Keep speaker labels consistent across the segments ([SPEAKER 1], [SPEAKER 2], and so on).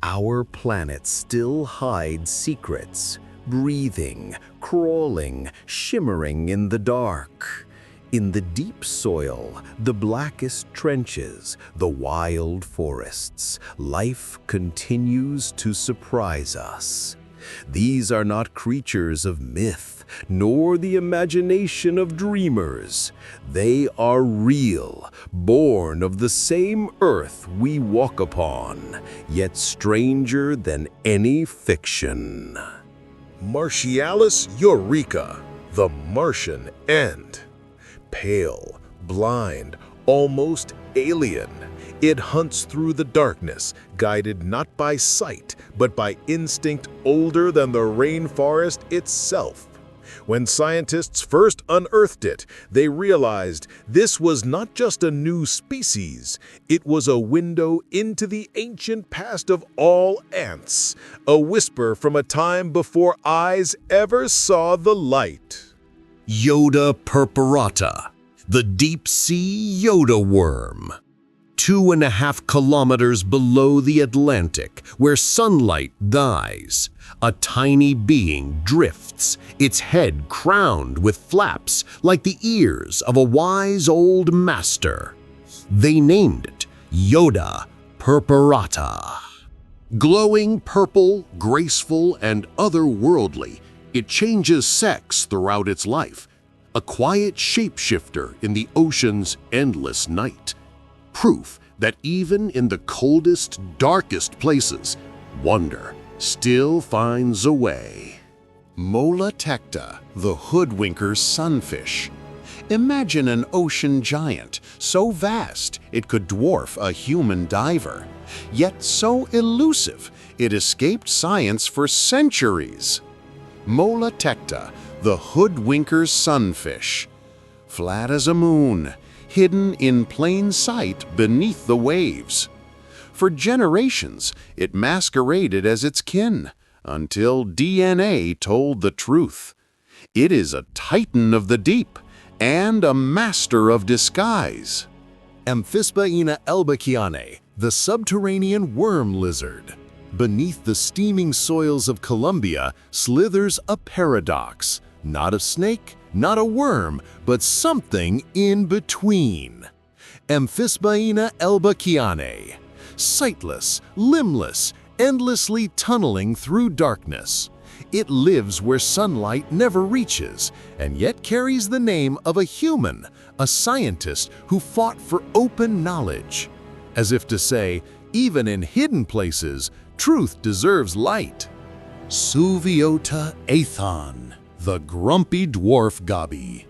[SPEAKER 1] Our planet still hides secrets, breathing, crawling, shimmering in the dark. In the deep soil, the blackest trenches, the wild forests, life continues to surprise us. These are not creatures of myth, nor the imagination of dreamers. They are real, born of the same earth we walk upon, yet stranger than any fiction.
[SPEAKER 2] Martialis Eureka, the Martian End. Pale, blind, almost alien, it hunts through the darkness, guided not by sight, but by instinct older than the rainforest itself. When scientists first unearthed it, they realized this was not just a new species, it was a window into the ancient past of all ants, a whisper from a time before eyes ever saw the light.
[SPEAKER 1] Yoda purpurata, the deep-sea Yoda worm. 2.5 kilometers below the Atlantic, where sunlight dies, a tiny being drifts, its head crowned with flaps like the ears of a wise old master. They named it Yoda purpurata. Glowing purple, graceful, and otherworldly, it changes sex throughout its life, a quiet shapeshifter in the ocean's endless night. Proof that even in the coldest, darkest places, wonder still finds a way. Mola tecta, the hoodwinker's sunfish. Imagine an ocean giant, so vast it could dwarf a human diver, yet so elusive it escaped science for centuries. Mola tecta, the hoodwinker's sunfish. Flat as a moon, hidden in plain sight beneath the waves. For generations, it masqueraded as its kin, until DNA told the truth. It is a titan of the deep and a master of disguise. Amphisbaena elbachyianae, the subterranean worm lizard. Beneath the steaming soils of Colombia slithers a paradox, not a snake, not a worm, but something in between. Amphisbaena elbachyianae, sightless, limbless, endlessly tunneling through darkness. It lives where sunlight never reaches, and yet carries the name of a human, a scientist who fought for open knowledge. As if to say, even in hidden places, truth deserves light. Suviota aethon, the grumpy dwarf goby.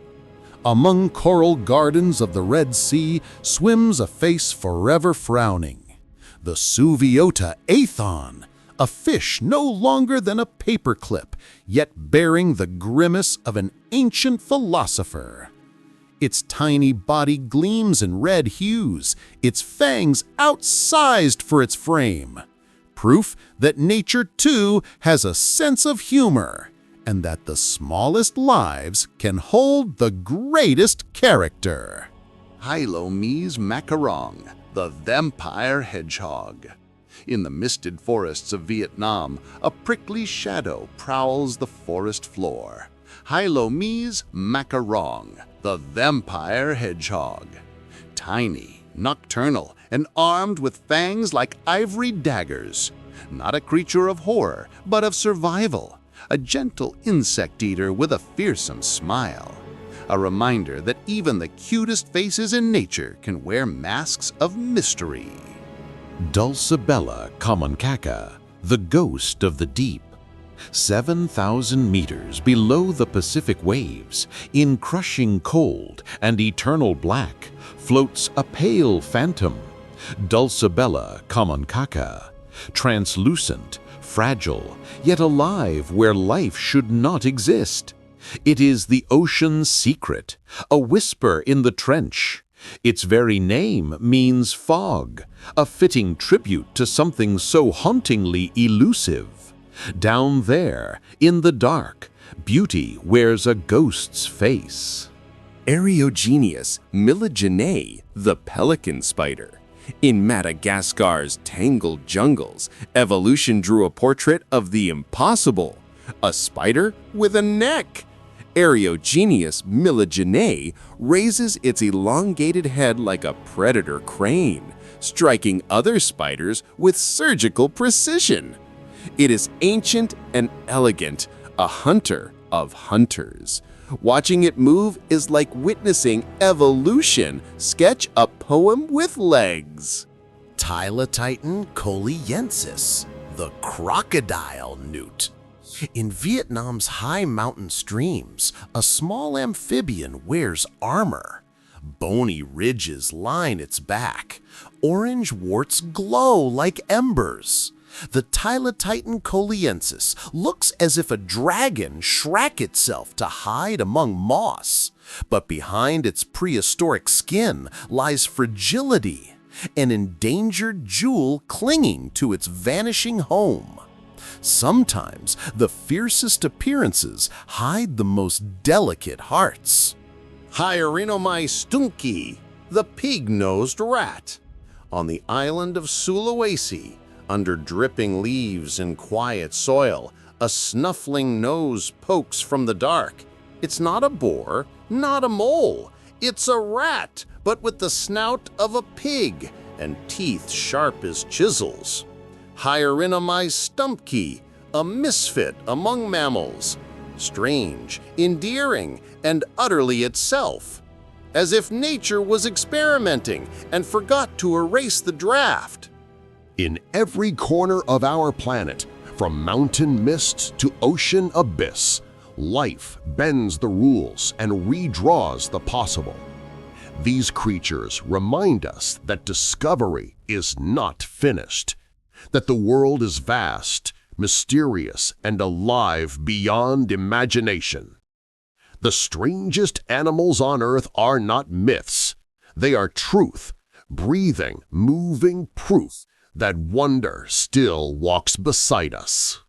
[SPEAKER 1] Among coral gardens of the Red Sea swims a face forever frowning. The Suviota aethon, a fish no longer than a paperclip, yet bearing the grimace of an ancient philosopher. Its tiny body gleams in red hues, its fangs outsized for its frame. Proof that nature too has a sense of humor, and that the smallest lives can hold the greatest character. Hylomes macarong, the vampire hedgehog. In the misted forests of Vietnam, a prickly shadow prowls the forest floor. Hylomes macarong, the vampire hedgehog. Tiny, nocturnal, and armed with fangs like ivory daggers. Not a creature of horror, but of survival. A gentle insect eater with a fearsome smile. A reminder that even the cutest faces in nature can wear masks of mystery. Dulcibella commoncaca, the ghost of the deep. 7,000 meters below the Pacific waves, in crushing cold and eternal black, floats a pale phantom, Dulcibella commoncaca, translucent, fragile, yet alive where life should not exist. It is the ocean's secret, a whisper in the trench. Its very name means fog, a fitting tribute to something so hauntingly elusive. Down there, in the dark, beauty wears a ghost's face.
[SPEAKER 3] Eriogeneus milliginae, the pelican spider. In Madagascar's tangled jungles, evolution drew a portrait of the impossible, a spider with a neck. Aerugenius milliginae raises its elongated head like a predator crane, striking other spiders with surgical precision. It is ancient and elegant, a hunter of hunters. Watching it move is like witnessing evolution sketch a poem with legs.
[SPEAKER 4] Tylotitan coliensis, the crocodile newt. In Vietnam's high mountain streams, a small amphibian wears armor. Bony ridges line its back. Orange warts glow like embers. The Tylotitan coliensis looks as if a dragon shrank itself to hide among moss. But behind its prehistoric skin lies fragility, an endangered jewel clinging to its vanishing home. Sometimes the fiercest appearances hide the most delicate hearts.
[SPEAKER 1] Hyrenomystunki, the pig-nosed rat. On the island of Sulawesi, under dripping leaves and quiet soil, a snuffling nose pokes from the dark. It's not a boar, not a mole. It's a rat, but with the snout of a pig and teeth sharp as chisels. Hyrenomystunki, a misfit among mammals. Strange, endearing, and utterly itself. As if nature was experimenting and forgot to erase the draft.
[SPEAKER 2] In every corner of our planet, from mountain mist to ocean abyss, life bends the rules and redraws the possible. These creatures remind us that discovery is not finished, that the world is vast, mysterious, and alive beyond imagination. The strangest animals on Earth are not myths. They are truth, breathing, moving proof that wonder still walks beside us.